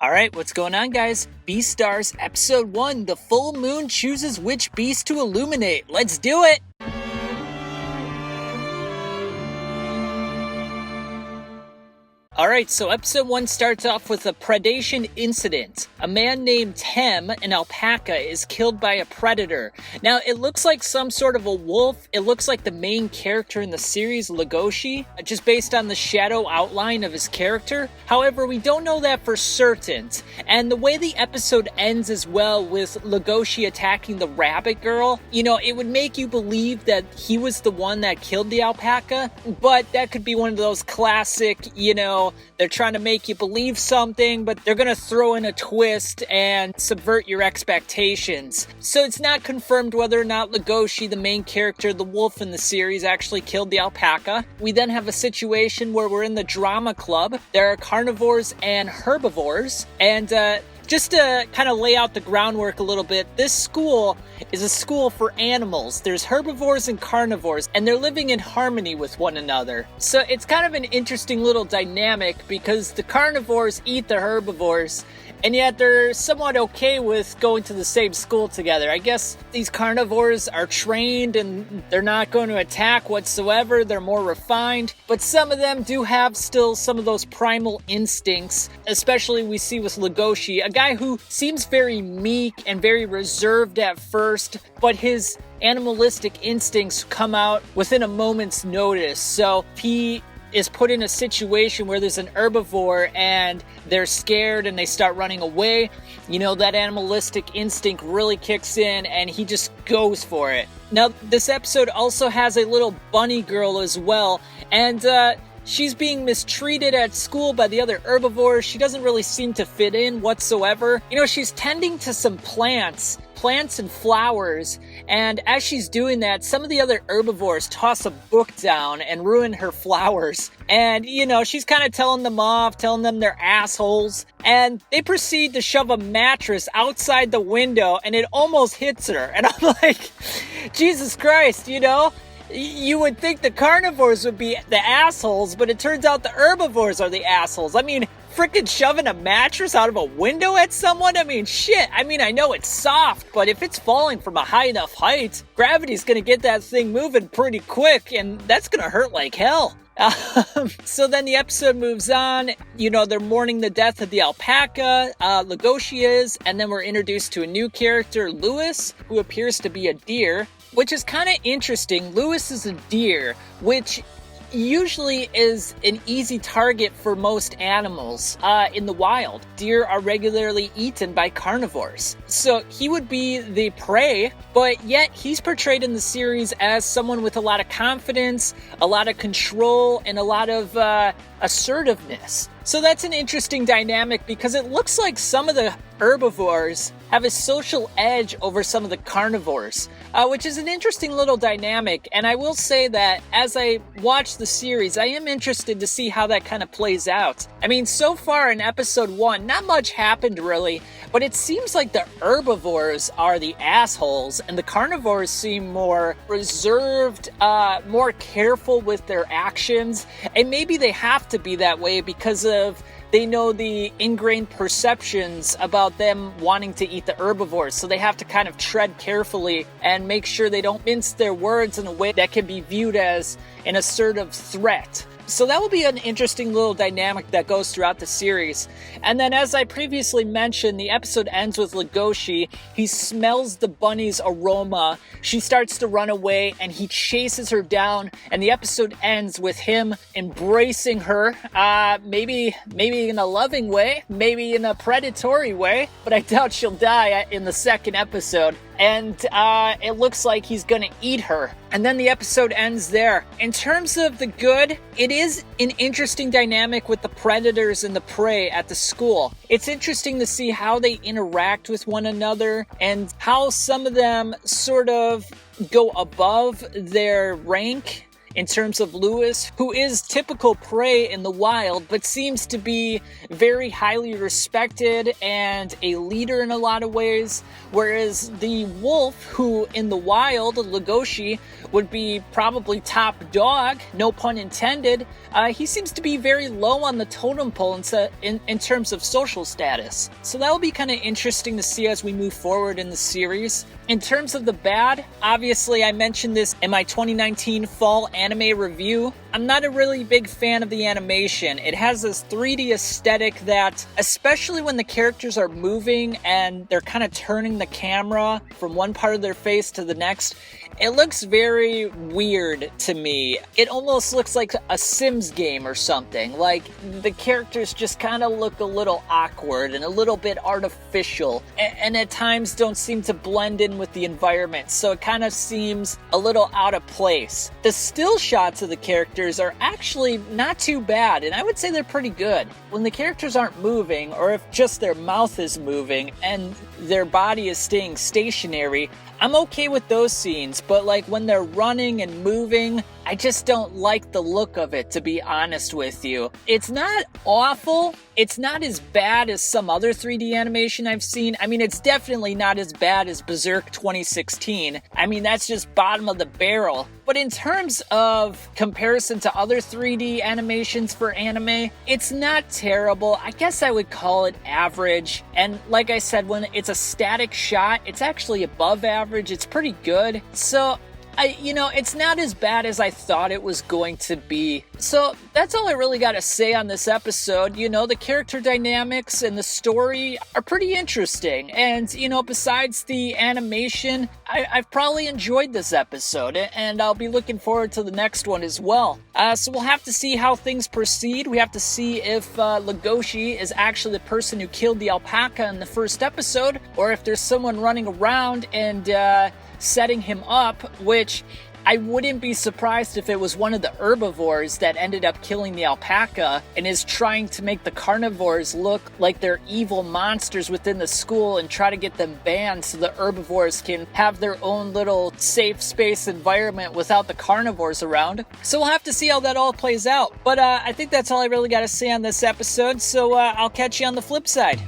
Alright, what's going on, guys? Beastars Episode 1, The Full Moon Chooses Which Beast to Illuminate. Let's do it! Alright, so episode 1 starts off with a predation incident. A man named Tem, an alpaca, is killed by a predator. Now, it looks like some sort of a wolf. It looks like the main character in the series, Legoshi, just based on the shadow outline of his character. However, we don't know that for certain. And the way the episode ends as well, with Legoshi attacking the rabbit girl, it would make you believe that he was the one that killed the alpaca, but that could be one of those classic, they're trying to make you believe something, but they're going to throw in a twist and subvert your expectations. So it's not confirmed whether or not Legoshi, the main character, the wolf in the series, actually killed the alpaca. We then have a situation where we're in the drama club. There are carnivores and herbivores, and just to kind of lay out the groundwork a little bit, this school is a school for animals. There's herbivores and carnivores, and they're living in harmony with one another. So it's kind of an interesting little dynamic because the carnivores eat the herbivores, and yet they're somewhat okay with going to the same school together. I guess these carnivores are trained and they're not going to attack whatsoever. They're more refined, but some of them do have still some of those primal instincts, especially we see with Legoshi, a guy who seems very meek and very reserved at first, but his animalistic instincts come out within a moment's notice. So he is put in a situation where there's an herbivore and they're scared and they start running away, that animalistic instinct really kicks in and he just goes for it. Now, this episode also has a little bunny girl as well, and she's being mistreated at school by the other herbivores. She doesn't really seem to fit in whatsoever. She's tending to some plants and flowers, and as she's doing that, some of the other herbivores toss a book down and ruin her flowers. And, she's kind of telling them off, telling them they're assholes, and they proceed to shove a mattress outside the window, and it almost hits her. And I'm like, Jesus Christ, you would think the carnivores would be the assholes, but it turns out the herbivores are the assholes. I mean, freaking shoving a mattress out of a window at someone? I mean, shit. I mean, I know it's soft, but if it's falling from a high enough height, gravity's gonna get that thing moving pretty quick, and that's gonna hurt like hell. So then the episode moves on. They're mourning the death of the alpaca, Legoshi is, and then we're introduced to a new character, Lewis, who appears to be a deer, which is kind of interesting. Lewis is a deer, which usually is an easy target for most animals in the wild. Deer are regularly eaten by carnivores. So he would be the prey, but yet he's portrayed in the series as someone with a lot of confidence, a lot of control, and a lot of assertiveness. So that's an interesting dynamic because it looks like some of the herbivores have a social edge over some of the carnivores, which is an interesting little dynamic. And I will say that as I watch the series, I am interested to see how that kind of plays out. I mean, so far in episode 1, not much happened really, but it seems like the herbivores are the assholes and the carnivores seem more reserved, more careful with their actions. And maybe they have to be that way because of they know the ingrained perceptions about them wanting to eat the herbivores, so they have to kind of tread carefully and make sure they don't mince their words in a way that can be viewed as an assertive threat. So that will be an interesting little dynamic that goes throughout the series. And then, as I previously mentioned, the episode ends with Legoshi. He smells the bunny's aroma. She starts to run away, and he chases her down. And the episode ends with him embracing her. Maybe in a loving way, maybe in a predatory way. But I doubt she'll die in the second episode. And it looks like he's gonna eat her. And then the episode ends there. In terms of the good, it is an interesting dynamic with the predators and the prey at the school. It's interesting to see how they interact with one another and how some of them sort of go above their rank in terms of Lewis, who is typical prey in the wild, but seems to be very highly respected and a leader in a lot of ways, whereas the wolf, who in the wild, Legoshi, would be probably top dog, no pun intended, he seems to be very low on the totem pole in terms of social status. So that'll be kind of interesting to see as we move forward in the series. In terms of the bad, obviously I mentioned this in my 2019 fall anime review. I'm not a really big fan of the animation. It has this 3D aesthetic that, especially when the characters are moving and they're kind of turning the camera from one part of their face to the next, it looks very weird to me. It almost looks like a Sims game or something. Like, the characters just kind of look a little awkward and a little bit artificial, and at times don't seem to blend in with the environment, so it kind of seems a little out of place. The still shots of the characters are actually not too bad, and I would say they're pretty good. When the characters aren't moving, or if just their mouth is moving and their body is staying stationary, I'm okay with those scenes, but like when they're running and moving, I just don't like the look of it, to be honest with you. It's not awful. It's not as bad as some other 3D animation I've seen. I mean, it's definitely not as bad as Berserk 2016. I mean, that's just bottom of the barrel. But in terms of comparison to other 3D animations for anime, it's not terrible. I guess I would call it average. And like I said, when it's a static shot, it's actually above average. It's pretty good. So it's not as bad as I thought it was going to be. So that's all I really got to say on this episode. The character dynamics and the story are pretty interesting. And, besides the animation, I've probably enjoyed this episode, and I'll be looking forward to the next one as well. So we'll have to see how things proceed. We have to see if Legoshi is actually the person who killed the alpaca in the first episode, or if there's someone running around and setting him up, which I wouldn't be surprised if it was one of the herbivores that ended up killing the alpaca and is trying to make the carnivores look like they're evil monsters within the school and try to get them banned so the herbivores can have their own little safe space environment without the carnivores around. So we'll have to see how that all plays out. But I think that's all I really got to say on this episode, so I'll catch you on the flip side.